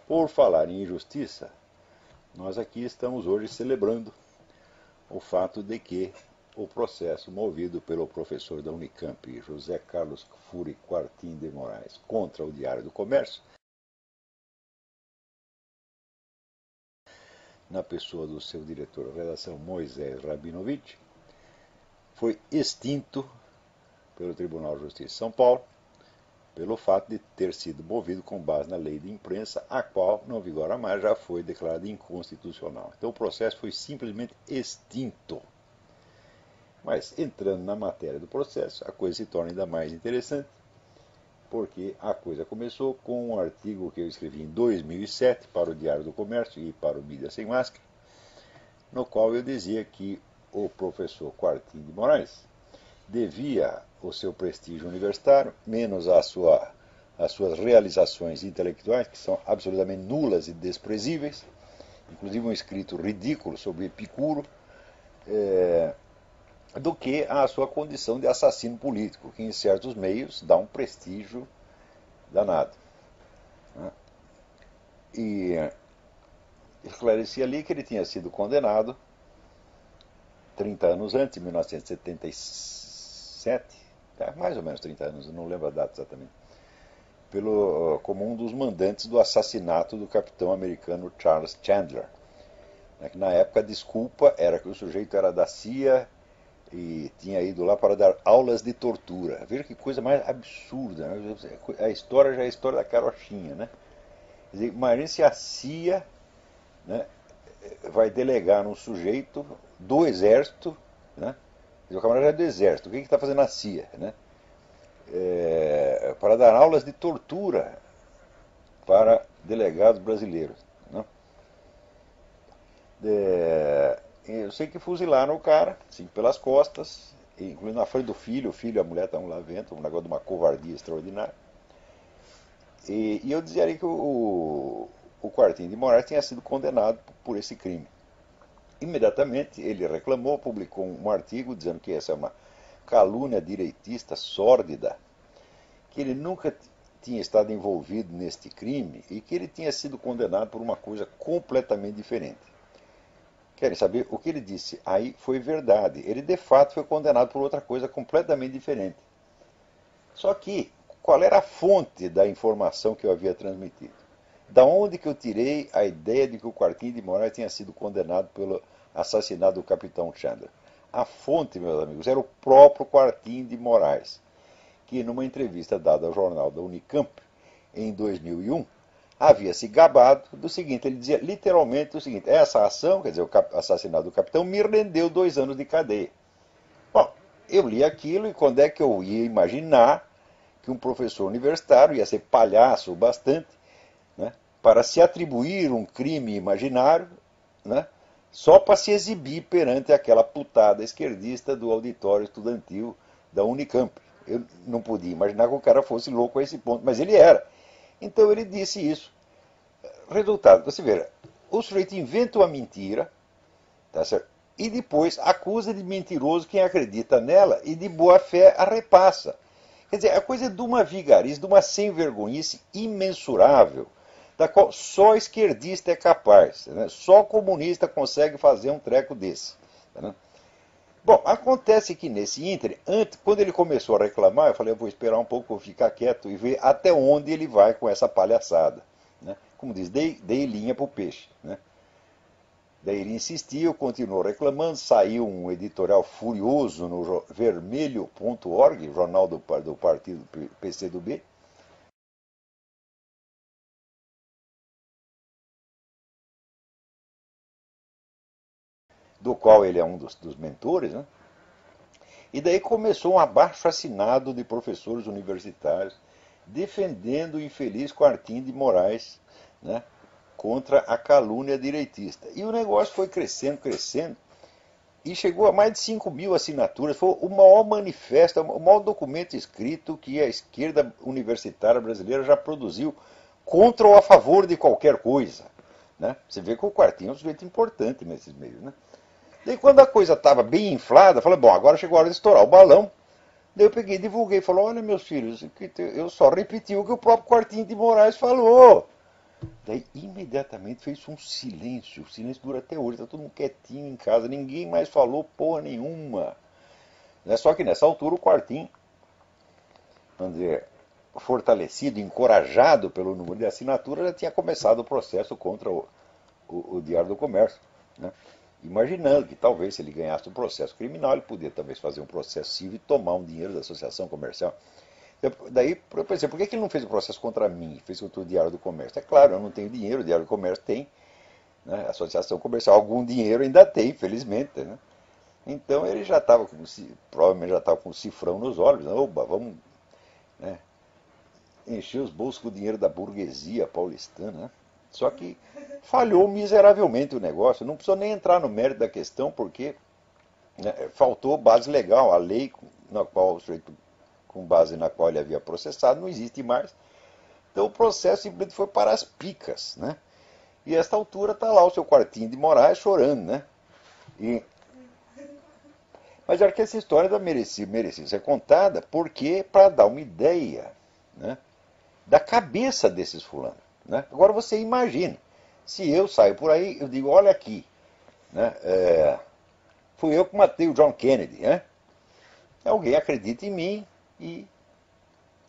Por falar em injustiça, nós aqui estamos hoje celebrando o fato de que o processo movido pelo professor da Unicamp, José Carlos Cury Quartim de Moraes, contra o Diário do Comércio, na pessoa do seu diretor da redação, Moisés Rabinovich, foi extinto pelo Tribunal de Justiça de São Paulo, pelo fato de ter sido movido com base na lei de imprensa, a qual não vigora mais, já foi declarada inconstitucional. Então o processo foi simplesmente extinto. Mas entrando na matéria do processo, a coisa se torna ainda mais interessante, porque a coisa começou com um artigo que eu escrevi em 2007 para o Diário do Comércio e para o Mídia Sem Máscara, no qual eu dizia que o professor Quartim de Moraes devia o seu prestígio universitário, menos as suas realizações intelectuais, que são absolutamente nulas e desprezíveis, inclusive um escrito ridículo sobre Epicuro, do que a sua condição de assassino político, que em certos meios dá um prestígio danado. E esclareci ali que ele tinha sido condenado 30 anos antes, em 1977, mais ou menos 30 anos, não lembro a data exatamente, como um dos mandantes do assassinato do capitão americano Charles Chandler. Na época a desculpa era que o sujeito era da CIA e tinha ido lá para dar aulas de tortura. Veja que coisa mais absurda, né? A história já é a história da carochinha, né? Quer dizer, imagine se a CIA, né, vai delegar num sujeito do exército, né? O camarada é do exército, o que está fazendo a CIA, né? Para dar aulas de tortura para delegados brasileiros, né? Eu sei que fuzilaram o cara, assim, pelas costas, incluindo na frente do filho, o filho e a mulher estavam lá vendo, um negócio de uma covardia extraordinária. E eu dizia ali que o Quartim de Moraes tinha sido condenado por esse crime. Imediatamente ele reclamou, publicou um artigo dizendo que essa é uma calúnia direitista sórdida, que ele nunca tinha estado envolvido neste crime e que ele tinha sido condenado por uma coisa completamente diferente. Querem saber? O que ele disse aí foi verdade. Ele de fato foi condenado por outra coisa completamente diferente. Só que, qual era a fonte da informação que eu havia transmitido? Da onde que eu tirei a ideia de que o Quartim de Moraes tinha sido condenado pelo assassinato do capitão Chandler? A fonte, meus amigos, era o próprio Quartim de Moraes, que numa entrevista dada ao jornal da Unicamp, em 2001, havia se gabado do seguinte, ele dizia literalmente o seguinte: essa ação, quer dizer, o assassinato do capitão, me rendeu 2 anos de cadeia. Bom, eu li aquilo e quando é que eu ia imaginar que um professor universitário ia ser palhaço bastante, né, para se atribuir um crime imaginário, né, só para se exibir perante aquela putada esquerdista do auditório estudantil da Unicamp. Eu não podia imaginar que o cara fosse louco a esse ponto, mas ele era. Então ele disse isso. Resultado, você vê, o sujeito inventa uma mentira, tá certo? E depois acusa de mentiroso quem acredita nela e de boa fé a repassa. Quer dizer, a coisa é de uma vigarice, de uma sem-vergonhice imensurável, da qual só esquerdista é capaz, né? Só comunista consegue fazer um treco desse. Né? Bom, acontece que nesse ínterim, quando ele começou a reclamar, eu falei, eu vou esperar um pouco, vou ficar quieto e ver até onde ele vai com essa palhaçada. Né? Como diz, dei linha para o peixe. Né? Daí ele insistiu, continuou reclamando, saiu um editorial furioso no vermelho.org, jornal do partido PCdoB, do qual ele é um dos mentores, né? E daí começou um abaixo-assinado de professores universitários defendendo o infeliz Quartim de Moraes, né, contra a calúnia direitista. E o negócio foi crescendo, crescendo, e chegou a mais de 5.000 assinaturas. Foi o maior manifesto, o maior documento escrito que a esquerda universitária brasileira já produziu contra ou a favor de qualquer coisa. Né? Você vê que o Quartim é um sujeito importante nesses meios. Né? Daí quando a coisa estava bem inflada, eu falei, bom, agora chegou a hora de estourar o balão. Daí eu peguei, divulguei, falou, olha meus filhos, eu só repeti o que o próprio Quartim de Moraes falou. Daí, imediatamente, fez um silêncio. O silêncio dura até hoje. Está todo mundo quietinho em casa. Ninguém mais falou porra nenhuma. Só que nessa altura o Quartim, vamos dizer, fortalecido, encorajado pelo número de assinaturas, já tinha começado o processo contra o Diário do Comércio. Né? Imaginando que talvez, se ele ganhasse um processo criminal, ele podia talvez fazer um processo civil e tomar um dinheiro da associação comercial. Daí eu pensei, por que ele não fez o processo contra mim, fez contra o Diário do Comércio? É claro, eu não tenho dinheiro, o Diário do Comércio tem, né? A associação comercial, algum dinheiro ainda tem, felizmente. Né? Então ele já estava, provavelmente já estava com o cifrão nos olhos, né? Oba, vamos, né, encher os bolsos com o dinheiro da burguesia paulistana. Né? Só que falhou miseravelmente o negócio, não precisou nem entrar no mérito da questão, porque, né, faltou base legal, a lei na qual o sujeito, com base na qual ele havia processado, não existe mais. Então o processo simplesmente foi para as picas. Né? E a esta altura está lá o seu Quartinho de Moraes chorando. Né? Mas eu acho que essa história merecia ser contada porque para dar uma ideia, né, da cabeça desses fulanos. Né? Agora você imagine, se eu saio por aí, eu digo, olha aqui, né, fui eu que matei o John Kennedy. Né? Alguém acredita em mim e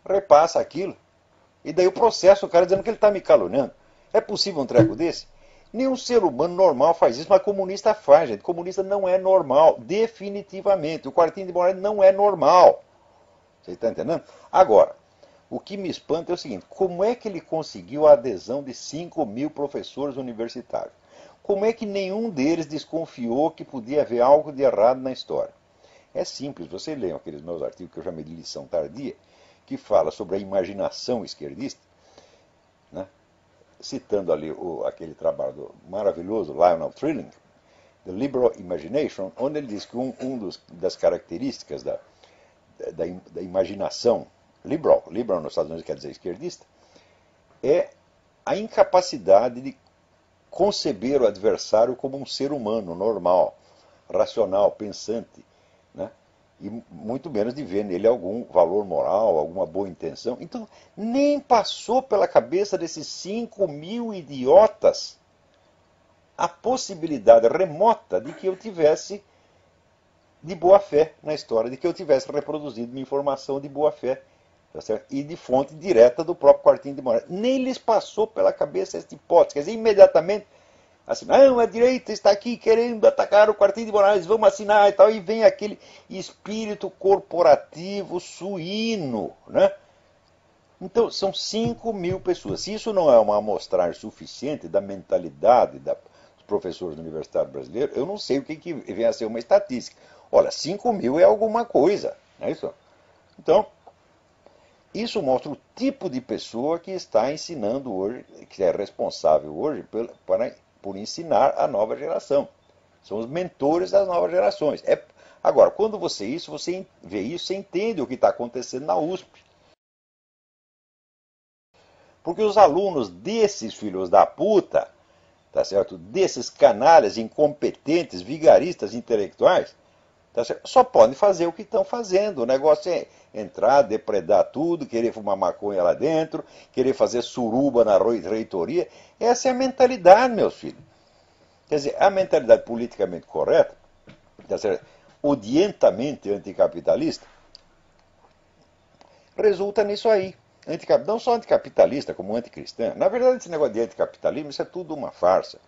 repassa aquilo. E daí o processo, o cara dizendo que ele está me caluniando. É possível um treco desse? Nenhum ser humano normal faz isso, mas comunista faz, gente. Comunista não é normal, definitivamente. O Quartinho de Moraes não é normal. Você está entendendo? Agora, o que me espanta é o seguinte, como é que ele conseguiu a adesão de 5.000 professores universitários? Como é que nenhum deles desconfiou que podia haver algo de errado na história? É simples, você lê aqueles meus artigos que eu chamei de lição tardia, que fala sobre a imaginação esquerdista, né? Citando ali aquele trabalho maravilhoso, Lionel Trilling, The Liberal Imagination, onde ele diz que das características da imaginação liberal nos Estados Unidos quer dizer esquerdista, é a incapacidade de conceber o adversário como um ser humano normal, racional, pensante, né? E muito menos de ver nele algum valor moral, alguma boa intenção. Então, nem passou pela cabeça desses 5.000 idiotas a possibilidade remota de que eu tivesse de boa fé na história, de que eu tivesse reproduzido uma informação de boa fé, tá certo? E de fonte direta do próprio Quartinho de Moraes. Nem lhes passou pela cabeça essa hipótese. Quer dizer, imediatamente, assim, a direita está aqui querendo atacar o Quartinho de Moraes, vamos assinar e tal, e vem aquele espírito corporativo suíno, né? Então, são 5.000 pessoas. Se isso não é uma amostragem suficiente da mentalidade dos professores universitários brasileiros, eu não sei o que vem a ser uma estatística. Olha, 5.000 é alguma coisa, não é isso? Então, isso mostra o tipo de pessoa que está ensinando hoje, que é responsável hoje por ensinar a nova geração. São os mentores das novas gerações. Agora, quando você vê isso, você entende o que está acontecendo na USP. Porque os alunos desses filhos da puta, tá certo? Desses canalhas incompetentes, vigaristas intelectuais, tá certo? Só podem fazer o que estão fazendo. O negócio é entrar, depredar tudo, querer fumar maconha lá dentro, querer fazer suruba na reitoria. Essa é a mentalidade, meus filhos. Quer dizer, a mentalidade politicamente correta, tá certo? Odientamente anticapitalista, resulta nisso aí. Não só anticapitalista, como anticristã. Na verdade, esse negócio de anticapitalismo, isso é tudo uma farsa.